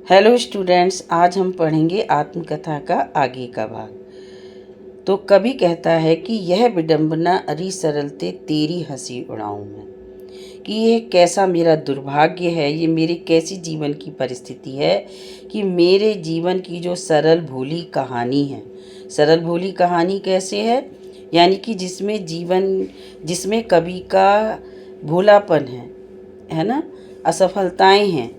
Hello students, आज हम पढ़ेंगे आत्मकथा का आगे का भाग। तो कवि कहता है कि यह विडंबना अरी सरलते तेरी हंसी उड़ाऊं मैं, कि ये कैसा मेरा दुर्भाग्य है, ये मेरी कैसी जीवन की परिस्थिति है कि मेरे जीवन की जो सरल भोली कहानी है। सरल भोली कहानी कैसे है? यानी कि जिसमें कवि का भोलापन है ना, असफलताएं हैं।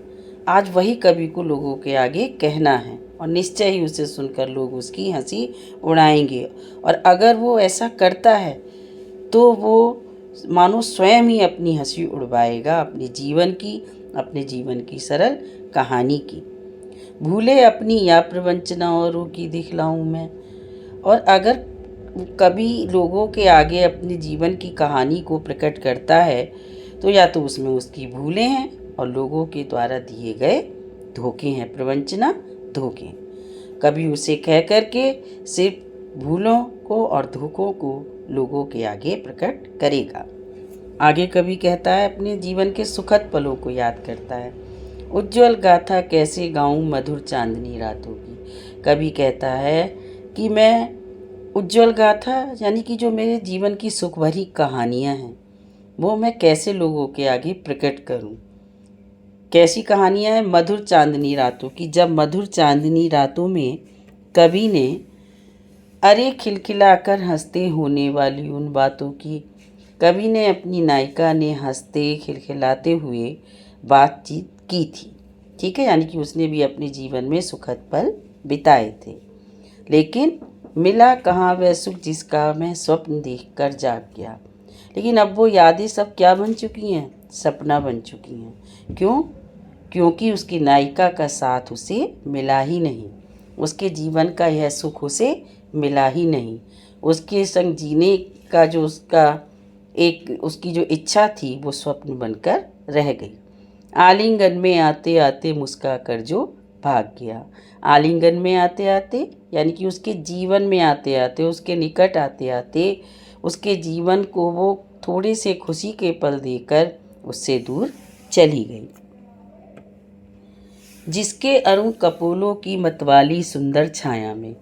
आज वही कवि को लोगों के आगे कहना है और निश्चय ही उसे सुनकर लोग उसकी हंसी उड़ाएंगे। और अगर वो ऐसा करता है तो वो मानो स्वयं ही अपनी हंसी उड़वाएगा अपने जीवन की सरल कहानी की। भूले अपनी या प्रवंचना औरों की दिखलाऊं मैं। और अगर कभी लोगों के आगे अपने जीवन की कहानी को प्रकट करता है तो या तो उसमें उसकी भूलें हैं और लोगों के द्वारा दिए गए धोखे हैं। प्रवंचना, धोखे। कभी उसे कह करके सिर्फ भूलों को और धोखों को लोगों के आगे प्रकट करेगा। आगे कभी कहता है अपने जीवन के सुखद पलों को याद करता है। उज्ज्वल गाथा कैसे गाऊं मधुर चांदनी रातों की। कभी कहता है कि मैं उज्ज्वल गाथा यानी कि जो मेरे जीवन की सुख भरी कहानियाँ हैं वो मैं कैसे लोगों के आगे प्रकट करूं। कैसी कहानियाँ हैं? मधुर चांदनी रातों की। जब मधुर चांदनी रातों में कवि ने अरे खिलखिलाकर हंसते होने वाली उन बातों की, कवि ने अपनी नायिका ने हंसते खिलखिलाते हुए बातचीत की थी। ठीक है, यानी कि उसने भी अपने जीवन में सुखद पल बिताए थे। लेकिन मिला कहाँ वह सुख जिसका मैं स्वप्न देखकर जाग गया। लेकिन अब वो यादें सब क्या बन चुकी हैं? सपना बन चुकी हैं। क्यों? क्योंकि उसकी नायिका का साथ उसे मिला ही नहीं। उसके जीवन का यह सुख उसे मिला ही नहीं। उसके संग जीने का जो उसकी जो इच्छा थी वो स्वप्न बनकर रह गई। आलिंगन में आते आते मुस्का कर जो भाग गया। आलिंगन में आते आते यानी कि उसके जीवन में आते आते, उसके निकट आते आते उसके जीवन को वो थोड़े से खुशी के पल देकर उससे दूर चली गई। जिसके अरुण कपोलों की मतवाली सुंदर छाया में।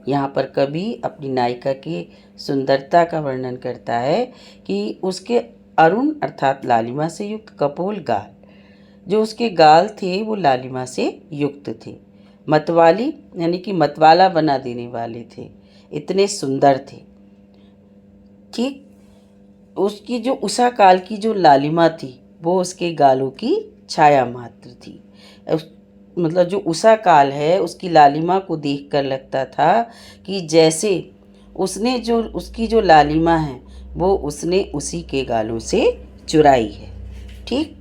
यहाँ पर कवि अपनी नायिका की सुंदरता का वर्णन करता है कि उसके अरुण अर्थात लालिमा से युक्त कपोल गाल, जो उसके गाल थे वो लालिमा से युक्त थे। मतवाली यानी कि मतवाला बना देने वाले थे, इतने सुंदर थे। ठीक, उसकी जो उषा काल की जो लालिमा थी वो उसके गालों की छाया मात्र थी। मतलब जो उषा काल है उसकी लालिमा को देखकर लगता था कि जैसे उसकी जो लालिमा है वो उसने उसी के गालों से चुराई है। ठीक,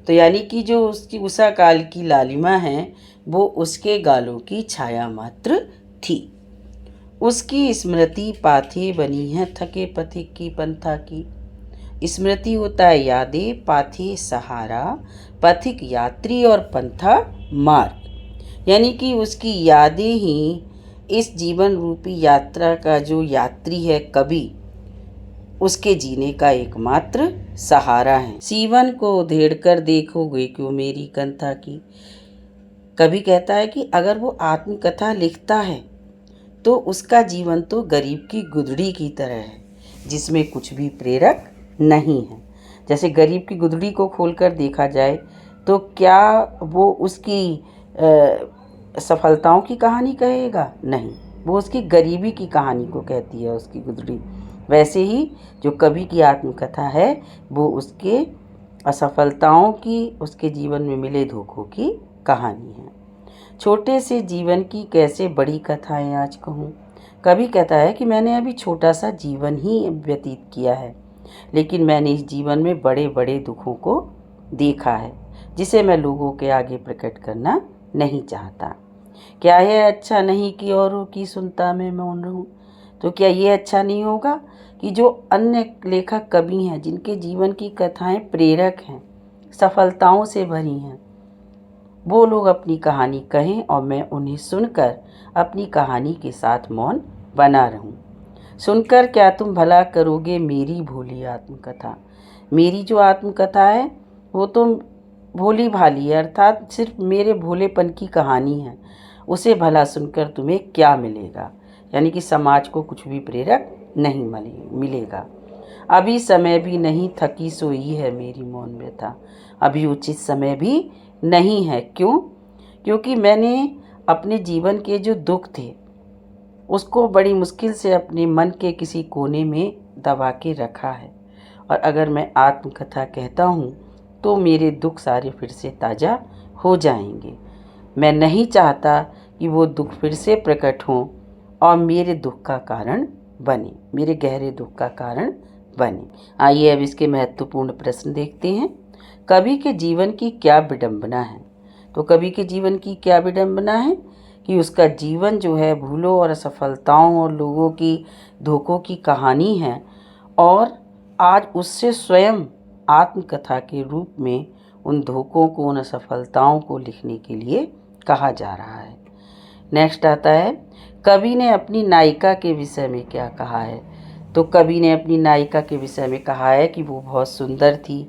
तो यानी कि जो उसकी उषा काल की लालिमा है वो उसके गालों की छाया मात्र थी। उसकी स्मृति पाथे बनी है थके पथिक की पंथा की। स्मृति होता है यादें, पाथे सहारा, पथिक यात्री और पंथा मार्ग। यानी कि उसकी यादें ही इस जीवन रूपी यात्रा का जो यात्री है कवि, उसके जीने का एकमात्र सहारा है। सीवन को उधेड़ कर देखोगे क्यों मेरी कंथा की। कवि कहता है कि अगर वो आत्मकथा लिखता है तो उसका जीवन तो गरीब की गुदड़ी की तरह है, जिसमें कुछ भी प्रेरक नहीं है। जैसे गरीब की गुदड़ी को खोलकर देखा जाए तो क्या वो उसकी सफलताओं की कहानी कहेगा? नहीं, वो उसकी गरीबी की कहानी को कहती है उसकी गुदड़ी। वैसे ही जो कवि की आत्मकथा है वो उसके असफलताओं की, उसके जीवन में मिले धोखों की कहानी है। छोटे से जीवन की कैसे बड़ी कथाएं आज कहूँ। कवि कहता है कि मैंने अभी छोटा सा जीवन ही व्यतीत किया है, लेकिन मैंने इस जीवन में बड़े बड़े दुखों को देखा है जिसे मैं लोगों के आगे प्रकट करना नहीं चाहता। क्या यह अच्छा नहीं कि औरों की सुनता मैं मौन रहूं? तो क्या ये अच्छा नहीं होगा कि जो अन्य लेखक कवि हैं जिनके जीवन की कथाएं प्रेरक हैं, सफलताओं से भरी हैं, वो लोग अपनी कहानी कहें और मैं उन्हें सुनकर अपनी कहानी के साथ मौन बना रहूं। सुनकर क्या तुम भला करोगे मेरी भोली आत्मकथा। मेरी जो आत्मकथा है वो तो भोली भाली है, अर्थात सिर्फ मेरे भोलेपन की कहानी है, उसे भला सुनकर तुम्हें क्या मिलेगा। यानी कि समाज को कुछ भी प्रेरक नहीं मिलेगा। अभी समय भी नहीं, थकी सोई है मेरी मौन व्यथा। अभी उचित समय भी नहीं है। क्यों? क्योंकि मैंने अपने जीवन के जो दुख थे उसको बड़ी मुश्किल से अपने मन के किसी कोने में दबा के रखा है, और अगर मैं आत्मकथा कहता हूँ तो मेरे दुख सारे फिर से ताज़ा हो जाएंगे। मैं नहीं चाहता कि वो दुख फिर से प्रकट हों और मेरे दुख का कारण बने, मेरे गहरे दुख का कारण बने। आइए अब इसके महत्वपूर्ण प्रश्न देखते हैं। कवि के जीवन की क्या विडंबना है? तो कवि के जीवन की क्या विडंबना है कि उसका जीवन जो है भूलों और असफलताओं और लोगों की धोखों की कहानी है, और आज उससे स्वयं आत्मकथा के रूप में उन धोखों को, उन असफलताओं को लिखने के लिए कहा जा रहा है। नेक्स्ट आता है, कवि ने अपनी नायिका के विषय में क्या कहा है? तो कवि ने अपनी नायिका के विषय में कहा है कि वो बहुत सुंदर थी,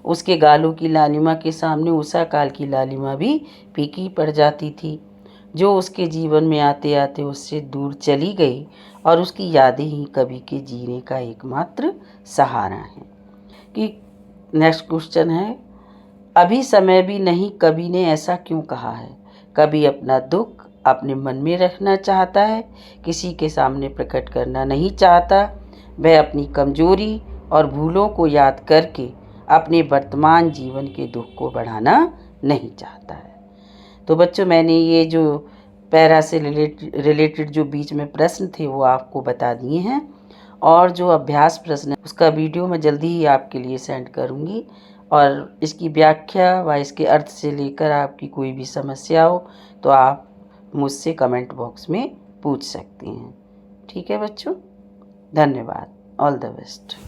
उसके गालों की लालिमा के सामने उषा काल की लालिमा भी फीकी पड़ जाती थी, जो उसके जीवन में आते आते उससे दूर चली गई, और उसकी यादें ही कवि के जीने का एकमात्र सहारा हैं। कि नेक्स्ट क्वेश्चन है, अभी समय भी नहीं, कवि ने ऐसा क्यों कहा है? कवि अपना दुख अपने मन में रखना चाहता है, किसी के सामने प्रकट करना नहीं चाहता। वह अपनी कमजोरी और भूलों को याद करके अपने वर्तमान जीवन के दुख को बढ़ाना नहीं चाहता है। तो बच्चों, मैंने ये जो पैरा से रिलेटेड जो बीच में प्रश्न थे वो आपको बता दिए हैं, और जो अभ्यास प्रश्न है उसका वीडियो मैं जल्दी ही आपके लिए सेंड करूँगी, और इसकी व्याख्या व इसके अर्थ से लेकर आपकी कोई भी समस्या हो तो आप मुझसे कमेंट बॉक्स में पूछ सकते हैं। ठीक है बच्चों, धन्यवाद। All the best.